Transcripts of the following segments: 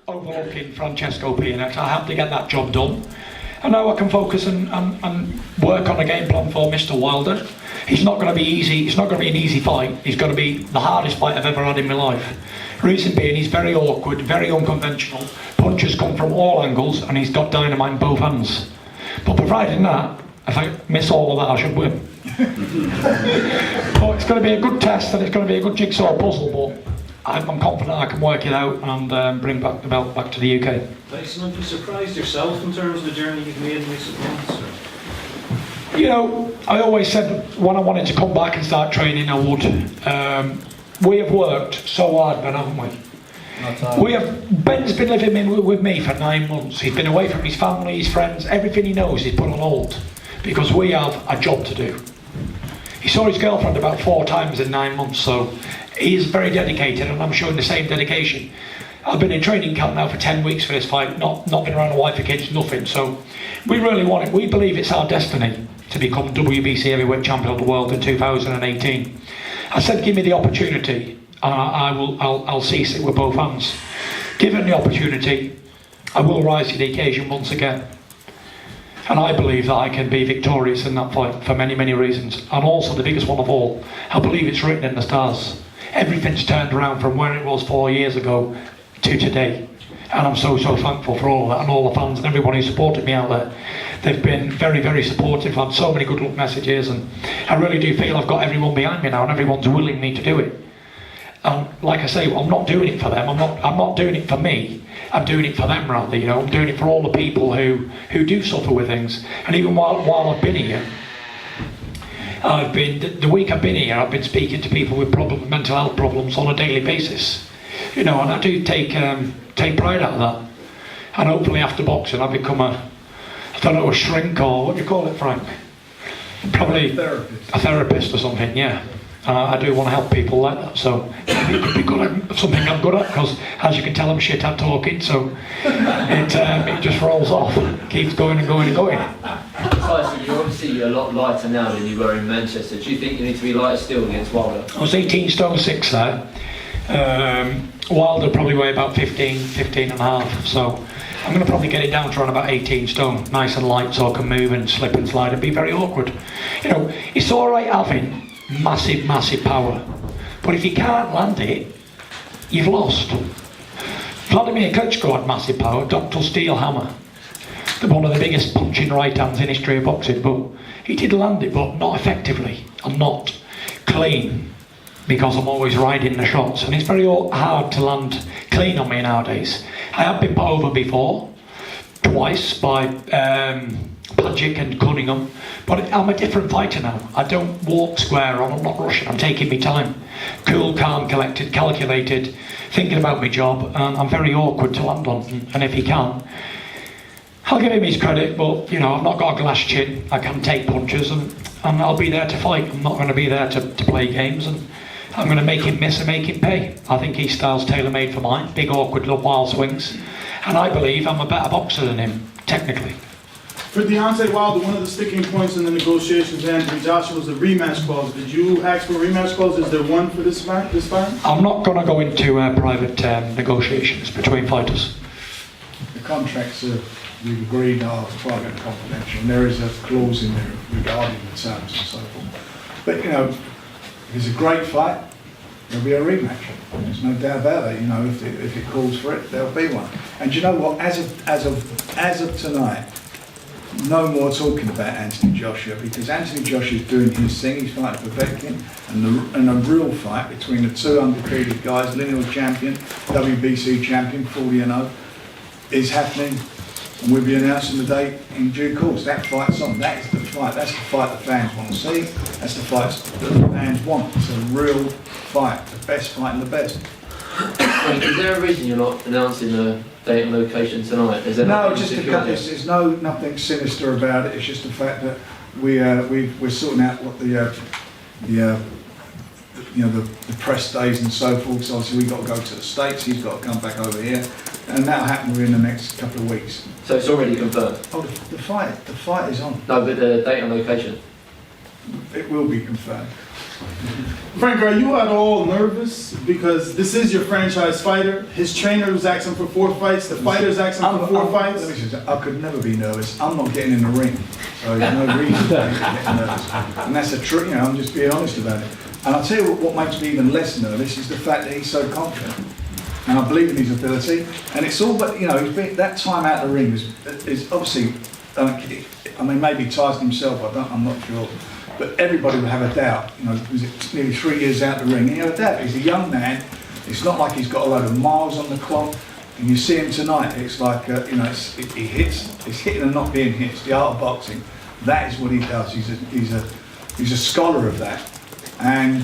overlooking Francesco Pianeta. I had to get that job done. And now I can focus and work on a game plan for Mr. Wilder. He's not going to be easy. It's not going to be an easy fight. He's going to be the hardest fight I've ever had in my life. Reason being, he's very awkward, very unconventional. Punches come from all angles, and he's got dynamite in both hands. But providing that, if I miss all of that, I should win. But it's going to be a good test, and it's going to be a good jigsaw puzzle. But I'm confident I can work it out and bring back the belt back to the UK. Tyson, have you surprised yourself in terms of the journey you've made in recent months? Or? You know, I always said when I wanted to come back and start training, I would. We have worked so hard, Ben, haven't we? Ben's been living with me for 9 months. He's been away from his family, his friends, everything he knows he's put on hold because we have a job to do. He saw his girlfriend about 4 times in 9 months, so he is very dedicated, and I'm showing the same dedication. I've been in training camp now for 10 weeks for this fight, not been around a wife or kids, nothing. So we really want it. We believe it's our destiny to become WBC heavyweight champion of the world in 2018. I said, give me the opportunity, and I'll seize it with both hands. Given the opportunity, I will rise to the occasion once again. And I believe that I can be victorious in that fight for many, many reasons. And also, the biggest one of all, I believe it's written in the stars. Everything's turned around from where it was 4 years ago to today. And I'm so thankful for all of that, and all the fans and everyone who supported me out there. They've been very, very supportive. I've had so many good luck messages, and I really do feel I've got everyone behind me now, and everyone's willing me to do it. And like I say, I'm not doing it for them. I'm not doing it for me. I'm doing it for them, rather. You know, I'm doing it for all the people who do suffer with things. And even while I've been here, the week I've been here, I've been speaking to people with mental health problems on a daily basis. You know, and I do take pride out of that. And hopefully after boxing, I become a shrink, or what do you call it, Frank? Probably a therapist or something, yeah. I do want to help people like that, so it could be good at something I'm good at, because as you can tell, I'm shit at talking, so it just rolls off, keeps going and going and going. Tyson, you're obviously a lot lighter now than you were in Manchester. Do you think you need to be lighter still against Wilder? I was 18 stone 6 there. Wilder probably weigh about 15 and a half, so I'm going to probably get it down to around about 18 stone, nice and light, so I can move and slip and slide and be very awkward. You know, it's alright having massive power, but if you can't land it, you've lost. Vladimir Klitschko had massive power, Dr. Steel Hammer, one of the biggest punching right hands in history of boxing, but he did land it, but not effectively and not clean, because I'm always riding the shots, and it's very hard to land clean on me nowadays. I have been put over before, twice, by Pagic and Cunningham, but I'm a different fighter now. I don't walk square on, I'm not rushing, I'm taking my time. Cool, calm, collected, calculated, thinking about my job, and I'm very awkward to land on, and if he can, I'll give him his credit, but you know, I've not got a glass chin, I can take punches, and I'll be there to fight. I'm not going to be there to play games, and I'm going to make him miss and make him pay. I think his style's tailor-made for mine, big awkward little wild swings, and I believe I'm a better boxer than him, technically. For Deontay Wilder, one of the sticking points in the negotiations with Anthony Joshua was the rematch clause. Did you ask for a rematch clause? Is there one for this fight? I'm not going to go into private negotiations between fighters. The contracts we've agreed are private and confidential, and there is a clause in there regarding the terms and so forth. But you know, if it's a great fight, there'll be a rematch. There's no doubt about that. You know, if it calls for it, there'll be one. And you know what? As of tonight, no more talking about Anthony Joshua, because Anthony Joshua's doing his thing. He's fighting for Povetkin, and a real fight between the two undefeated guys, lineal champion, WBC champion, 40-0, is happening, and we'll be announcing the date in due course. That fight's on. That is the fight. That's the fight the fans want to see. That's the fight that the fans want. It's a real fight, the best fight and the best. Is there a reason you're not announcing the date and location tonight? Is there no, just there's nothing sinister about it. It's just the fact that we're sorting out what the press days and so forth. So obviously we've got to go to the States. He's got to come back over here, and that'll happen within the next couple of weeks. So it's already confirmed. Oh, the fight is on. No, but the date and location. It will be confirmed. Frank, are you at all nervous? Because this is your franchise fighter. His trainer was asking for 4 fights. The fighter's asking for 4 fights. Let me just, I could never be nervous. I'm not getting in the ring. So there's no reason for me to get nervous. And that's the truth, I'm just being honest about it. And I'll tell you what makes me even less nervous is the fact that he's so confident. And I believe in his ability. And it's all, but that time out of the ring is obviously, I mean, maybe Tyson himself, I'm not sure. But everybody would have a doubt. Was it nearly 3 years out the ring? And you have a doubt. He's a young man. It's not like he's got a load of miles on the clock. And you see him tonight. It's like he hits. It's hitting and not being hit. It's the art of boxing. That is what he does. He's a scholar of that. And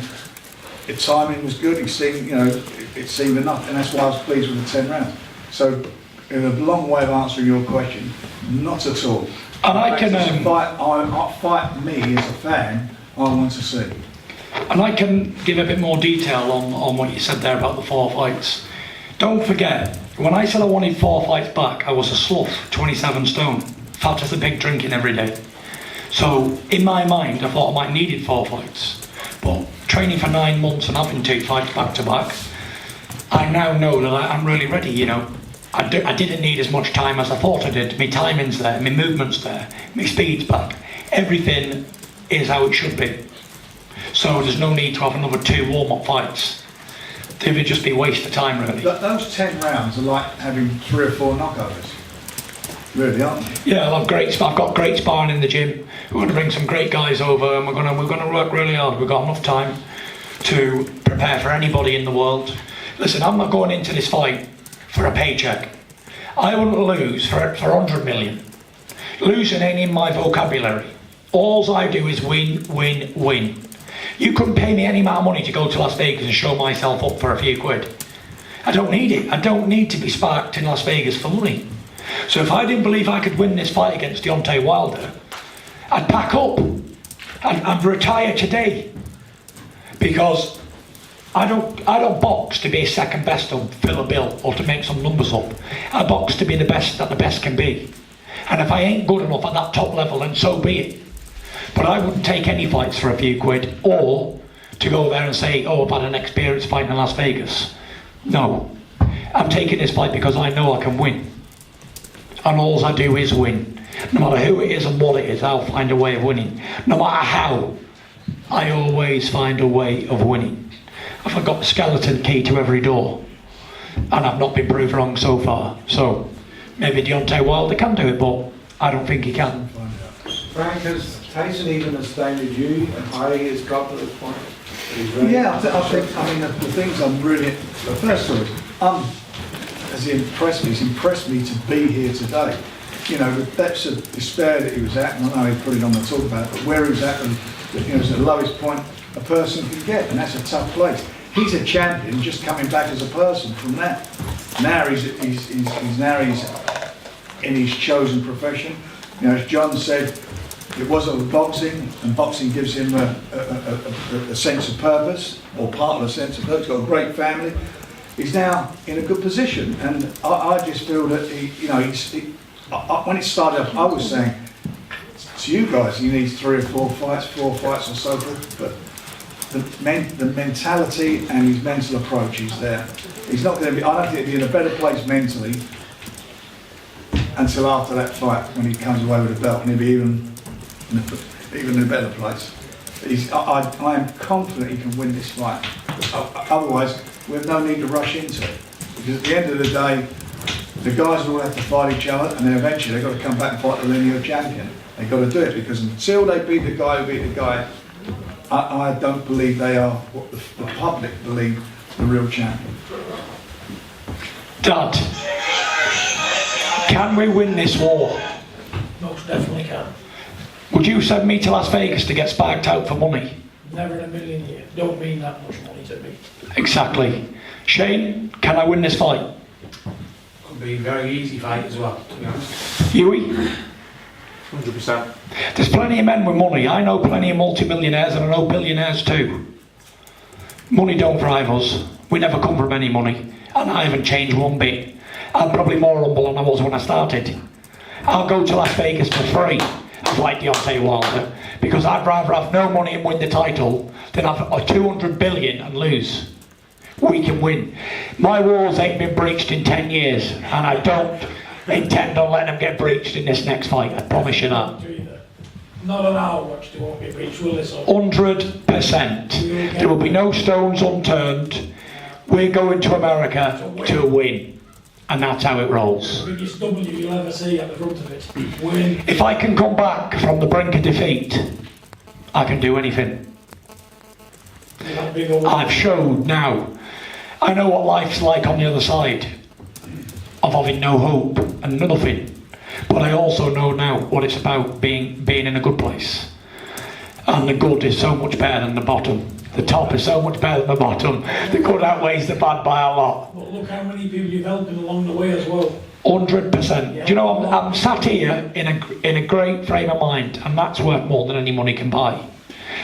the timing was good. It seemed enough, and that's why I was pleased with the 10 rounds. So, in a long way of answering your question, not at all. And I can fight me as a fan. I want to see. And I can give a bit more detail on what you said there about the 4 fights. Don't forget, when I said I wanted 4 fights back, I was a sloth, 27 stone, fat as a pig drinking every day. So in my mind, I thought I might needed 4 fights. But training for 9 months and having 2 fights back to back, I now know that I'm really ready. I didn't need as much time as I thought I did. My timing's there, my movement's there, my speed's back. Everything is how it should be. So there's no need to have another 2 warm-up fights. They would just be a waste of time, really. Those 10 rounds are like having 3 or 4 knockouts. Really, aren't they? Yeah, I've got great sparring in the gym. We're going to bring some great guys over, and we're going to work really hard. We've got enough time to prepare for anybody in the world. Listen, I'm not going into this fight for a paycheck. I wouldn't lose for 100 million. Losing ain't in my vocabulary. All I do is win, win, win. You couldn't pay me any amount of money to go to Las Vegas and show myself up for a few quid. I don't need it. I don't need to be sparked in Las Vegas for money. So if I didn't believe I could win this fight against Deontay Wilder, I'd pack up. I'd retire today. Because I don't box to be a second best or fill a bill or to make some numbers up. I box to be the best that the best can be. And if I ain't good enough at that top level, then so be it. But I wouldn't take any fights for a few quid, or to go there and say, I've had an experience fighting in Las Vegas. No. I'm taking this fight because I know I can win. And all I do is win. No matter who it is and what it is, I'll find a way of winning. No matter how, I always find a way of winning. I've got the skeleton key to every door, and I've not been proved wrong so far. So maybe Deontay Wilder can do it, but I don't think he can. Frank, has Tyson even astounded you and how he has got to this point? Yeah, I think, the things I'm really, first of all, he's impressed me to be here today. The depths of despair that he was at, and I know he probably don't want to talk about it, but where he was at, was the lowest point a person can get, and that's a tough place. He's a champion, just coming back as a person from that. Now he's in his chosen profession. As John said, it wasn't boxing, and boxing gives him a sense of purpose, or part of a sense of purpose. He's got a great family. He's now in a good position, and I just feel that when it started up, I was saying to you guys, he needs 3 or 4 fights or so forth, but the mentality and his mental approach is there. He's not going to be, I don't think he'll be in a better place mentally until after that fight, when he comes away with a belt, and he'll be even in a better place. I am confident he can win this fight. Otherwise, we have no need to rush into it. Because at the end of the day, the guys will have to fight each other, and then eventually they've got to come back and fight the lineal champion. They've got to do it, because until they beat the guy who beat the guy, I don't believe they are what the public believe the real champion. Dad, can we win this war? Most definitely can. Would you send me to Las Vegas to get sparked out for money? Never in a million years. Don't mean that much money to me. Exactly. Shane, can I win this fight? Could be a very easy fight as well, to be honest. Huey? 100%. There's plenty of men with money. I know plenty of multi-millionaires, and I know billionaires too. Money don't drive us. We never come from any money, and I haven't changed one bit. I'm probably more humble than I was when I started. I'll go to Las Vegas for free and fight Deontay Wilder. because I'd rather have no money and win the title than have a 200 billion and lose. We can win. My walls ain't been breached in 10 years, and I don't intend on letting them get breached in this next fight. I promise you that. Not on our watch, they won't be breached, will they? So 100%. There will be no stones unturned. We're going to America to win, and that's how it rolls. the biggest W you'll ever see at the front of it. Win. If I can come back from the brink of defeat, I can do anything. That big old- I've showed now. I know what life's like on the other side of having no hope and nothing. But I also know now what it's about being in a good place. And the good is so much better than the bottom. The top is so much better than the bottom. The good outweighs the bad by a lot. But look how many people you've helped along the way as well. 100%. Do you know, I'm sat here in a great frame of mind, and that's worth more than any money can buy.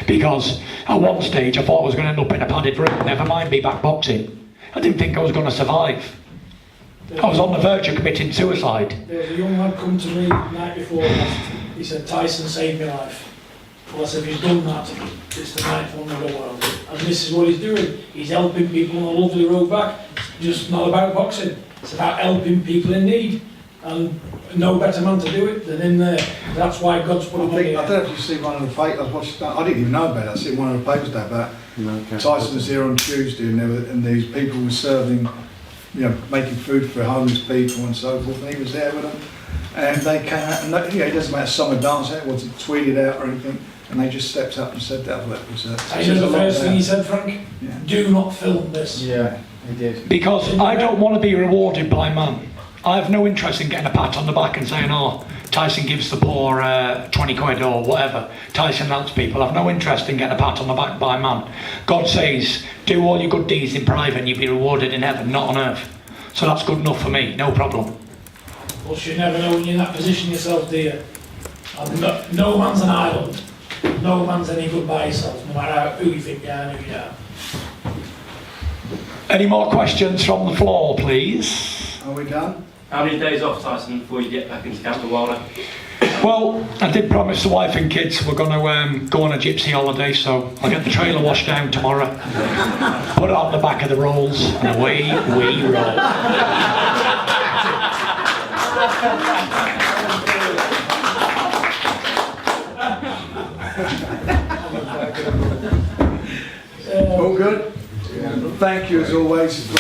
Because at one stage I thought I was going to end up in a padded room, never mind be back boxing. I didn't think I was going to survive. I was on the verge of committing suicide. There was a young lad come to me the night before last. He said, Tyson saved my life. Well, I said, he's done that. It's the ninth wonder of the world. And this is what he's doing. He's helping people on a lovely road back. It's just not about boxing. It's about helping people in need. And no better man to do it than in there. That's why God's put him on I here. don't know if you see one of the papers. I didn't even know about it. I see one of the papers there about Tyson was here on Tuesday, and these people were serving, making food for homeless people and so forth. And he was there with them, and they came out. And it doesn't matter song or dance. It wasn't tweeted out or anything. And they just stepped up and said that. That was. You know the first thing he said, Frank? Yeah. Do not film this. Yeah, he did. Because I don't want to be rewarded by man. I have no interest in getting a pat on the back and saying, oh, Tyson gives the poor 20 quid or whatever. Tyson helps people. I've no interest in getting a pat on the back by man. God says, do all your good deeds in private and you'll be rewarded in heaven, not on earth. So that's good enough for me, no problem. Well, you never know when you're in that position yourself, do you? And no man's an island. No man's any good by yourself, no matter who you think you are and who you are. Any more questions from the floor, please? Are we done? How many days off, Tyson, before you get back into camp with Wilder? Well, I did promise the wife and kids we're going to go on a gypsy holiday, so I'll get the trailer washed down tomorrow, put it on the back of the rolls, and away we roll. All good? Thank you as always.